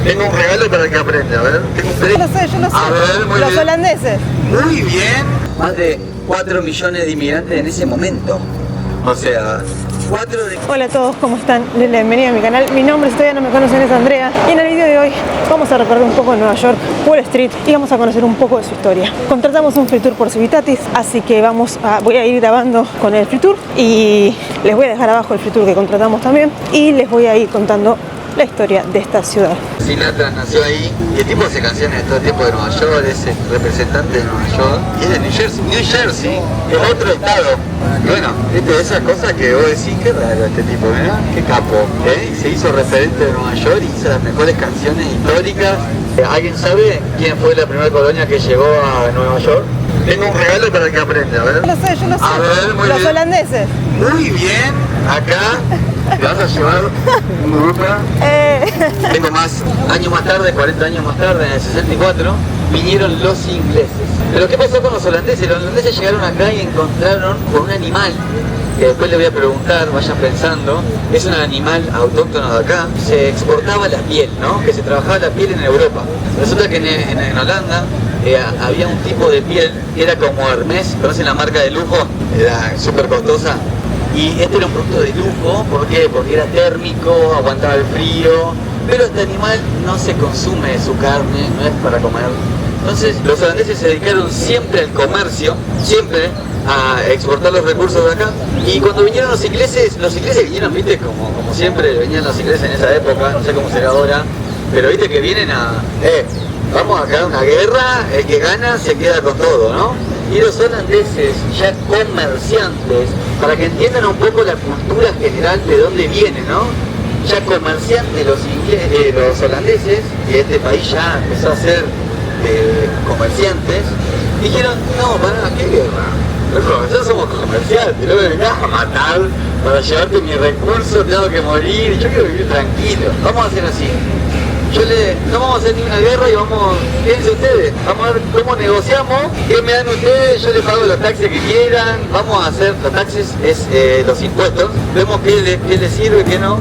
Tengo un regalo para que aprenda, a ver. Tengo un Yo lo sé. A ver, muy Los bien. holandeses. Muy bien. Más de 4 millones de inmigrantes en ese momento. O sea, 4 de... Hola a todos, ¿cómo están? Bienvenidos a mi canal. Mi nombre, si todavía no me conocen, es Andrea. Y en el video de hoy vamos a recorrer un poco Nueva York, Wall Street, y vamos a conocer un poco de su historia. Contratamos un free tour por Civitatis, así que voy a ir grabando con el free tour y les voy a dejar abajo el free tour que contratamos también y les voy a ir contando la historia de esta ciudad. Sinatra nació ahí y el tipo hace canciones de todo el tiempo de Nueva York, es el representante de Nueva York y es de New Jersey. New Jersey es otro estado. Y bueno, viste, de esas cosas que vos decís, qué raro este tipo, ¿verdad? Qué capo, ¿eh? Se hizo referente de Nueva York y hizo las mejores canciones históricas. ¿Alguien sabe quién fue la primera colonia que llegó a Nueva York? Tengo un regalo para que aprenda, a ver. Yo lo sé. A ver, muy Los bien. holandeses. Muy bien, acá te vas a llevar un grupo. Tengo más, años más tarde, 40 años más tarde, en el 64, vinieron los ingleses. Pero ¿qué pasó con los holandeses? Los holandeses llegaron acá y encontraron con un animal, que después le voy a preguntar, vayan pensando, es un animal autóctono de acá, se exportaba la piel, ¿no? Que se trabajaba la piel en Europa. Resulta que en Holanda había un tipo de piel que era como Hermès, ¿conocen la marca de lujo? Era súper costosa. Y este era un producto de lujo, ¿por qué? Porque era térmico, aguantaba el frío, pero este animal no se consume su carne, no es para comer. Entonces los holandeses se dedicaron siempre al comercio, siempre a exportar los recursos de acá. Y cuando vinieron los ingleses vinieron, viste, como siempre venían los ingleses en esa época, no sé cómo será ahora, pero viste que vienen vamos a crear una guerra, el que gana se queda con todo, ¿no? Y los holandeses, ya comerciantes, para que entiendan un poco la cultura general de dónde viene, ¿no? Ya comerciantes los holandeses, y este país ya empezó a ser comerciantes, dijeron, no, para ¿qué guerra? Nosotros somos comerciantes, no me vengas a matar para llevarte mi recurso, tengo que morir, yo quiero vivir tranquilo. Vamos a hacer así. No vamos a hacer ni una guerra y fíjense ustedes, vamos a ver cómo negociamos, qué me dan ustedes, yo les pago los taxes que quieran, vamos a hacer, los taxes es los impuestos, vemos qué les sirve, qué no.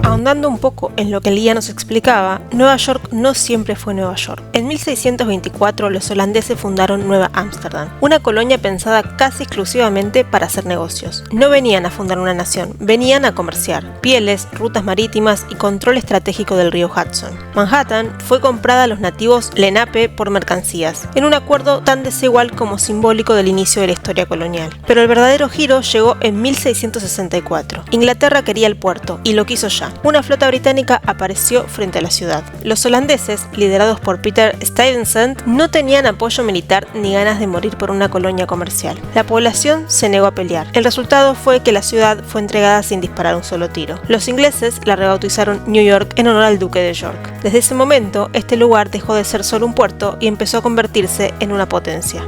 Ahondando un poco en lo que el guía nos explicaba, Nueva York no siempre fue Nueva York. En 1624 los holandeses fundaron Nueva Ámsterdam, una colonia pensada casi exclusivamente para hacer negocios. No venían a fundar una nación, venían a comerciar, pieles, rutas marítimas y control estratégico del río Hudson. Manhattan fue comprada a los nativos Lenape por mercancías, en un acuerdo tan desigual como simbólico del inicio de la historia colonial. Pero el verdadero giro llegó en 1664. Inglaterra quería el puerto y lo quiso ya. Una flota británica apareció frente a la ciudad. Los holandeses, liderados por Peter Stuyvesant, no tenían apoyo militar ni ganas de morir por una colonia comercial. La población se negó a pelear. El resultado fue que la ciudad fue entregada sin disparar un solo tiro. Los ingleses la rebautizaron New York en honor al duque de York. Desde ese momento, este lugar dejó de ser solo un puerto y empezó a convertirse en una potencia.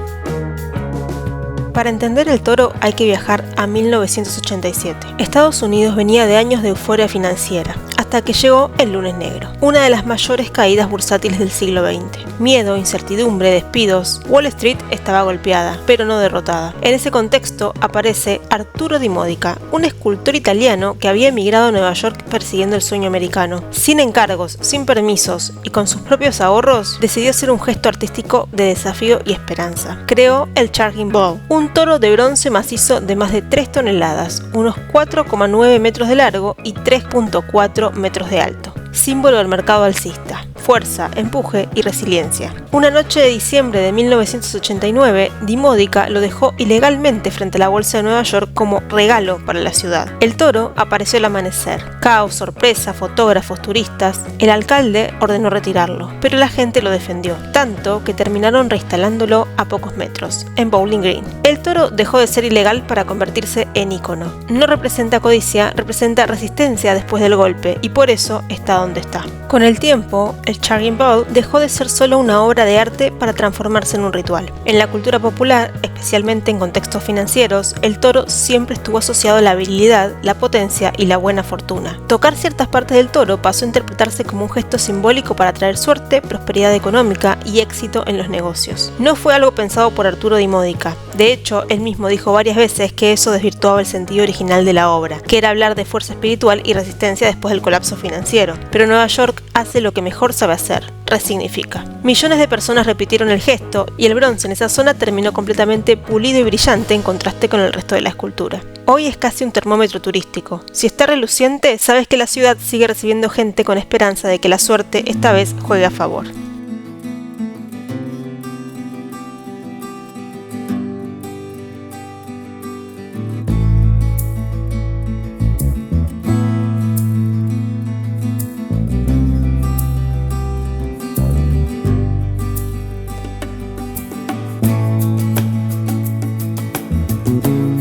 Para entender el toro hay que viajar a 1987. Estados Unidos venía de años de euforia financiera, hasta que llegó el lunes negro, una de las mayores caídas bursátiles del siglo XX. Miedo, incertidumbre, despidos. Wall Street estaba golpeada, pero no derrotada. En ese contexto aparece Arturo Di Modica, un escultor italiano que había emigrado a Nueva York persiguiendo el sueño americano. Sin encargos, sin permisos y con sus propios ahorros, decidió hacer un gesto artístico de desafío y esperanza. Creó el Charging Bull, un toro de bronce macizo de más de 3 toneladas, unos 4,9 metros de largo y 3,4 metros de alto. Símbolo del mercado alcista, fuerza, empuje y resiliencia. Una noche de diciembre de 1989, Di Modica lo dejó ilegalmente frente a la bolsa de Nueva York como regalo para la ciudad. El toro apareció al amanecer. Caos, sorpresa, fotógrafos, turistas. El alcalde ordenó retirarlo, pero la gente lo defendió, tanto que terminaron reinstalándolo a pocos metros, en Bowling Green. El toro dejó de ser ilegal para convertirse en ícono. No representa codicia, representa resistencia después del golpe y por eso está donde está. Con el tiempo, el Charging Bull dejó de ser solo una obra obra de arte para transformarse en un ritual. En la cultura popular, especialmente en contextos financieros, el toro siempre estuvo asociado a la habilidad, la potencia y la buena fortuna. Tocar ciertas partes del toro pasó a interpretarse como un gesto simbólico para traer suerte, prosperidad económica y éxito en los negocios. No fue algo pensado por Arturo Di Modica. De hecho, él mismo dijo varias veces que eso desvirtuaba el sentido original de la obra, que era hablar de fuerza espiritual y resistencia después del colapso financiero. Pero Nueva York hace lo que mejor sabe hacer: resignifica. Millones de personas repitieron el gesto y el bronce en esa zona terminó completamente pulido y brillante en contraste con el resto de la escultura. Hoy es casi un termómetro turístico. Si está reluciente, sabes que la ciudad sigue recibiendo gente con esperanza de que la suerte esta vez juegue a favor.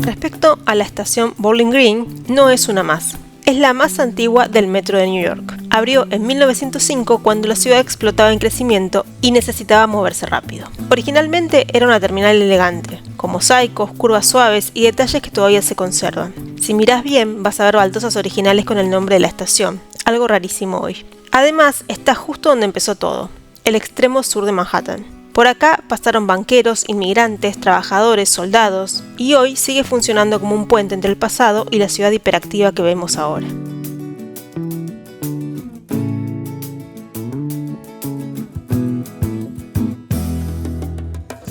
Respecto a la estación Bowling Green, no es una más. Es la más antigua del metro de New York. Abrió en 1905 cuando la ciudad explotaba en crecimiento y necesitaba moverse rápido. Originalmente era una terminal elegante, con mosaicos, curvas suaves y detalles que todavía se conservan. Si mirás bien, vas a ver baldosas originales con el nombre de la estación, algo rarísimo hoy. Además, está justo donde empezó todo, el extremo sur de Manhattan. Por acá pasaron banqueros, inmigrantes, trabajadores, soldados, y hoy sigue funcionando como un puente entre el pasado y la ciudad hiperactiva que vemos ahora.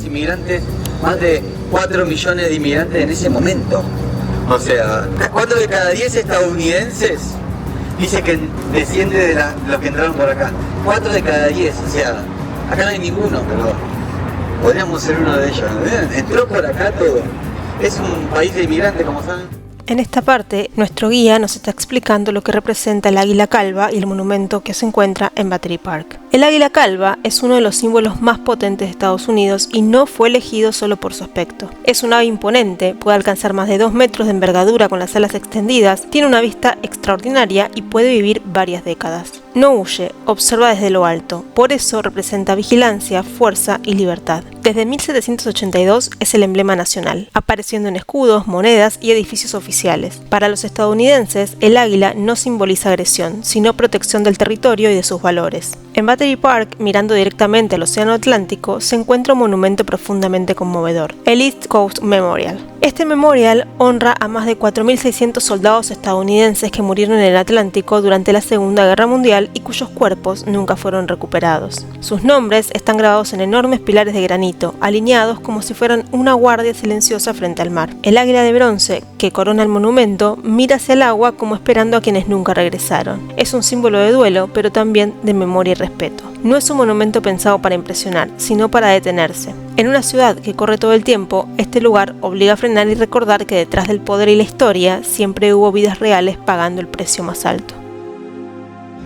Inmigrantes, más de 4 millones de inmigrantes en ese momento. O sea, 4 de cada 10 estadounidenses dice que desciende de los que entraron por acá. 4 de cada 10, o sea, acá no hay ninguno, pero podríamos ser uno de ellos. Entró por acá todo. Es un país de inmigrantes, como saben. En esta parte, nuestro guía nos está explicando lo que representa el águila calva y el monumento que se encuentra en Battery Park. El águila calva es uno de los símbolos más potentes de Estados Unidos y no fue elegido solo por su aspecto. Es un ave imponente, puede alcanzar más de 2 metros de envergadura con las alas extendidas, tiene una vista extraordinaria y puede vivir varias décadas. No huye, observa desde lo alto, por eso representa vigilancia, fuerza y libertad. Desde 1782 es el emblema nacional, apareciendo en escudos, monedas y edificios oficiales. Para los estadounidenses, el águila no simboliza agresión, sino protección del territorio y de sus valores. En Battery Park, mirando directamente al Océano Atlántico, se encuentra un monumento profundamente conmovedor, el East Coast Memorial. Este memorial honra a más de 4.600 soldados estadounidenses que murieron en el Atlántico durante la Segunda Guerra Mundial y cuyos cuerpos nunca fueron recuperados. Sus nombres están grabados en enormes pilares de granito, alineados como si fueran una guardia silenciosa frente al mar. El águila de bronce, que corona el monumento, mira hacia el agua como esperando a quienes nunca regresaron. Es un símbolo de duelo, pero también de memoria y respeto. No es un monumento pensado para impresionar, sino para detenerse. En una ciudad que corre todo el tiempo, este lugar obliga a frenar y recordar que detrás del poder y la historia siempre hubo vidas reales pagando el precio más alto.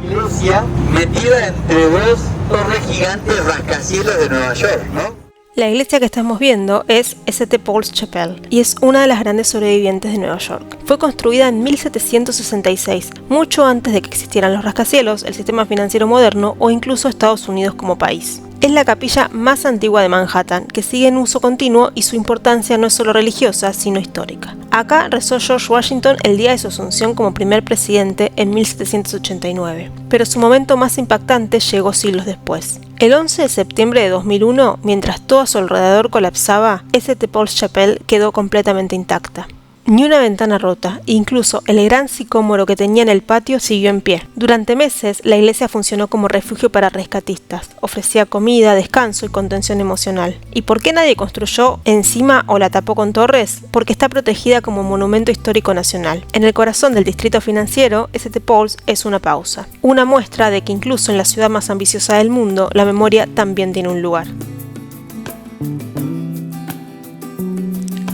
Iglesia metida entre 2 torres gigantes rascacielos de Nueva York, ¿no? La iglesia que estamos viendo es St. Paul's Chapel y es una de las grandes sobrevivientes de Nueva York. Fue construida en 1766, mucho antes de que existieran los rascacielos, el sistema financiero moderno o incluso Estados Unidos como país. Es la capilla más antigua de Manhattan, que sigue en uso continuo y su importancia no es solo religiosa, sino histórica. Acá rezó George Washington el día de su asunción como primer presidente en 1789, pero su momento más impactante llegó siglos después. El 11 de septiembre de 2001, mientras todo a su alrededor colapsaba, St. Paul's Chapel quedó completamente intacta. Ni una ventana rota, incluso el gran sicómoro que tenía en el patio siguió en pie. Durante meses, la iglesia funcionó como refugio para rescatistas, ofrecía comida, descanso y contención emocional. ¿Y por qué nadie construyó encima o la tapó con torres? Porque está protegida como monumento histórico nacional. En el corazón del distrito financiero, St. Paul's es una pausa, una muestra de que incluso en la ciudad más ambiciosa del mundo, la memoria también tiene un lugar.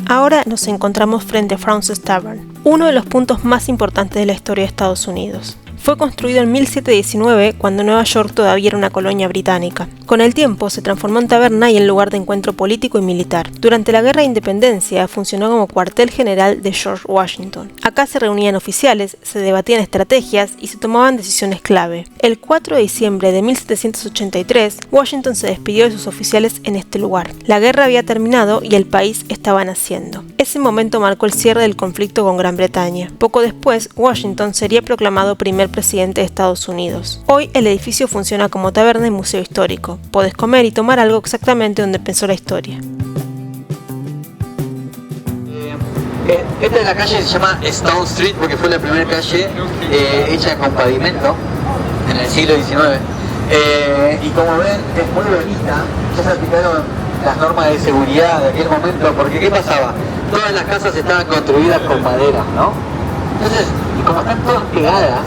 Ahora nos encontramos frente a Fraunces Tavern, uno de los puntos más importantes de la historia de Estados Unidos. Fue construido en 1719, cuando Nueva York todavía era una colonia británica. Con el tiempo se transformó en taberna y en lugar de encuentro político y militar. Durante la Guerra de Independencia funcionó como cuartel general de George Washington. Acá se reunían oficiales, se debatían estrategias y se tomaban decisiones clave. El 4 de diciembre de 1783, Washington se despidió de sus oficiales en este lugar. La guerra había terminado y el país estaba naciendo. Ese momento marcó el cierre del conflicto con Gran Bretaña. Poco después, Washington sería proclamado primer presidente de Estados Unidos. Hoy el edificio funciona como taberna y museo histórico. Podés comer y tomar algo exactamente donde empezó la historia. Esta es la calle, se llama Stone Street porque fue la primera calle hecha con pavimento en el siglo XIX. Y como ven, es muy bonita. Ya se aplicaron las normas de seguridad de aquel momento, porque ¿qué pasaba? Todas las casas estaban construidas con madera, ¿no? Entonces, y como están todas pegadas,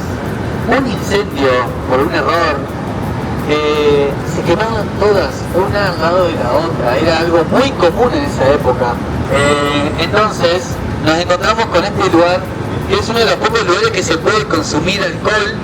un incendio por un error, se quemaban todas, una al lado de la otra. Era algo muy común en esa época. Entonces, nos encontramos con este lugar, que es uno de los pocos lugares que se puede consumir alcohol.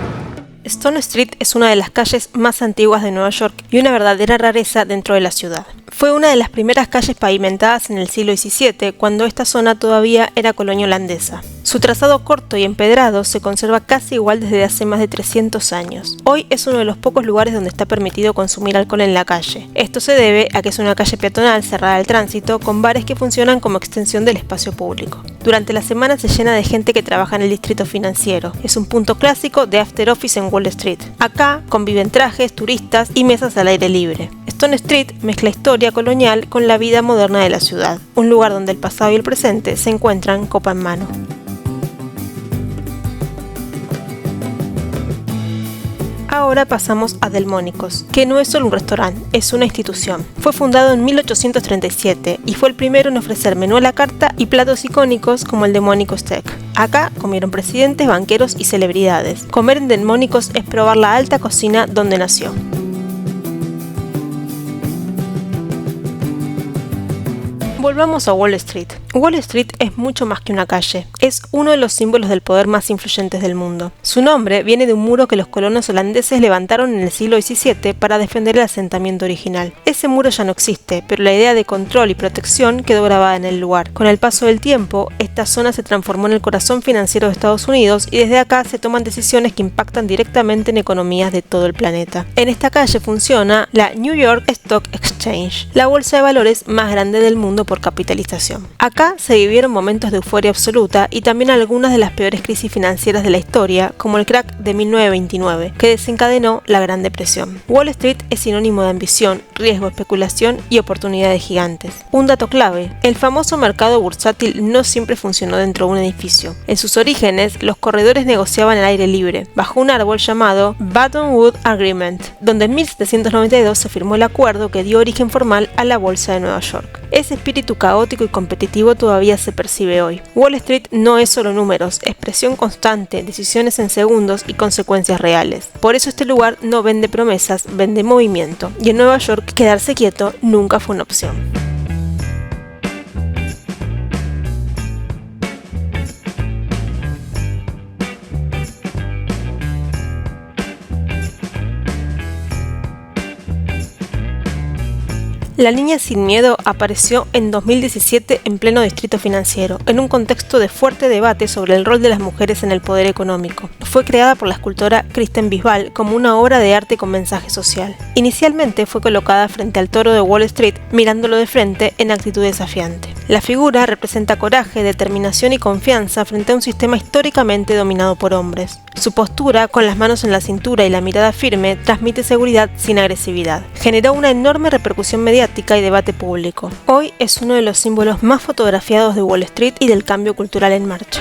Stone Street es una de las calles más antiguas de Nueva York y una verdadera rareza dentro de la ciudad. Fue una de las primeras calles pavimentadas en el siglo XVII, cuando esta zona todavía era colonia holandesa. Su trazado corto y empedrado se conserva casi igual desde hace más de 300 años. Hoy es uno de los pocos lugares donde está permitido consumir alcohol en la calle. Esto se debe a que es una calle peatonal cerrada al tránsito, con bares que funcionan como extensión del espacio público. Durante la semana se llena de gente que trabaja en el distrito financiero. Es un punto clásico de after office en Wall Street. Acá conviven trajes, turistas y mesas al aire libre. Stone Street mezcla historia colonial con la vida moderna de la ciudad, un lugar donde el pasado y el presente se encuentran copa en mano. Ahora pasamos a Delmónicos, que no es solo un restaurante, es una institución. Fue fundado en 1837 y fue el primero en ofrecer menú a la carta y platos icónicos como el Delmónicos Steak. Acá comieron presidentes, banqueros y celebridades. Comer en Delmónicos es probar la alta cocina donde nació. Volvamos a Wall Street. Wall Street es mucho más que una calle. Es uno de los símbolos del poder más influyentes del mundo. Su nombre viene de un muro que los colonos holandeses levantaron en el siglo XVII para defender el asentamiento original. Ese muro ya no existe, pero la idea de control y protección quedó grabada en el lugar. Con el paso del tiempo, esta zona se transformó en el corazón financiero de Estados Unidos y desde acá se toman decisiones que impactan directamente en economías de todo el planeta. En esta calle funciona la New York Stock Exchange, la bolsa de valores más grande del mundo por capitalización. Acá se vivieron momentos de euforia absoluta y también algunas de las peores crisis financieras de la historia, como el crack de 1929, que desencadenó la Gran Depresión. Wall Street es sinónimo de ambición, riesgo, especulación y oportunidades gigantes. Un dato clave: el famoso mercado bursátil no siempre funcionó dentro de un edificio. En sus orígenes, los corredores negociaban al aire libre, bajo un árbol llamado Button Wood Agreement, donde en 1792 se firmó el acuerdo que dio origen formal a la Bolsa de Nueva York. Ese espíritu caótico y competitivo todavía se percibe hoy. Wall Street no es solo números, es presión constante, decisiones en segundos y consecuencias reales. Por eso este lugar no vende promesas, vende movimiento. Y en Nueva York quedarse quieto nunca fue una opción. La Niña Sin Miedo apareció en 2017 en pleno distrito financiero, en un contexto de fuerte debate sobre el rol de las mujeres en el poder económico. Fue creada por la escultora Kristen Bisbal como una obra de arte con mensaje social. Inicialmente fue colocada frente al toro de Wall Street, mirándolo de frente en actitud desafiante. La figura representa coraje, determinación y confianza frente a un sistema históricamente dominado por hombres. Su postura, con las manos en la cintura y la mirada firme, transmite seguridad sin agresividad. Generó una enorme repercusión mediática y debate público. Hoy es uno de los símbolos más fotografiados de Wall Street y del cambio cultural en marcha.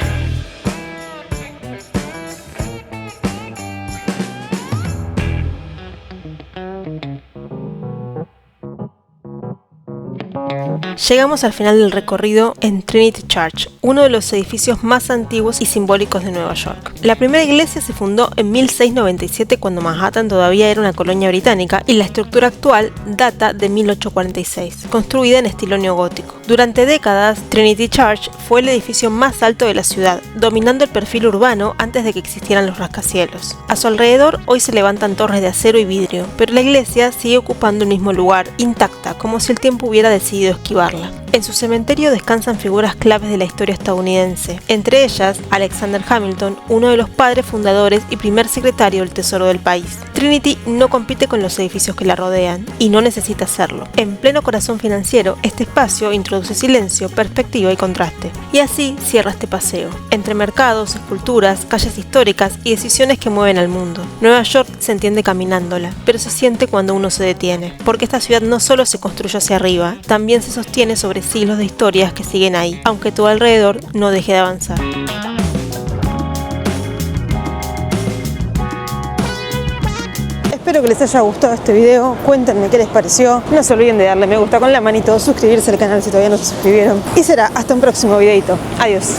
Llegamos al final del recorrido en Trinity Church, uno de los edificios más antiguos y simbólicos de Nueva York. La primera iglesia se fundó en 1697 cuando Manhattan todavía era una colonia británica y la estructura actual data de 1846, construida en estilo neogótico. Durante décadas, Trinity Church fue el edificio más alto de la ciudad, dominando el perfil urbano antes de que existieran los rascacielos. A su alrededor hoy se levantan torres de acero y vidrio, pero la iglesia sigue ocupando el mismo lugar, intacta, como si el tiempo hubiera decidido esquivarla. En su cementerio descansan figuras claves de la historia estadounidense, entre ellas Alexander Hamilton, uno de los padres fundadores y primer secretario del Tesoro del país. Trinity no compite con los edificios que la rodean, y no necesita hacerlo. En pleno corazón financiero, este espacio introduce silencio, perspectiva y contraste. Y así cierra este paseo, entre mercados, esculturas, calles históricas y decisiones que mueven al mundo. Nueva York se entiende caminándola, pero se siente cuando uno se detiene, porque esta ciudad no solo se construyó hacia arriba, también se sostiene sobre siglos de historias que siguen ahí, aunque todo alrededor no deje de avanzar. Espero que les haya gustado este video, cuéntenme qué les pareció, no se olviden de darle me gusta con la manito, suscribirse al canal si todavía no se suscribieron y será hasta un próximo videito. Adiós.